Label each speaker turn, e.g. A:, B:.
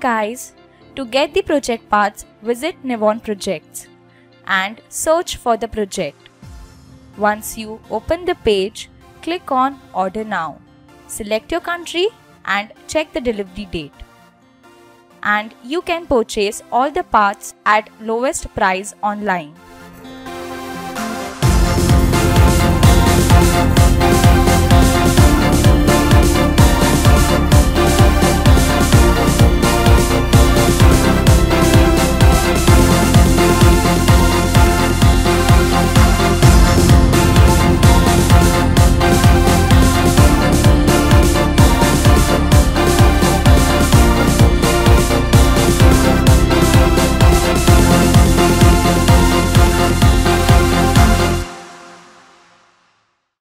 A: guys, to get the project parts, visit Nivon Projects and search for the project. Once you open the page, click on Order Now. Select your country and check the delivery date. And you can purchase all the parts at lowest price online.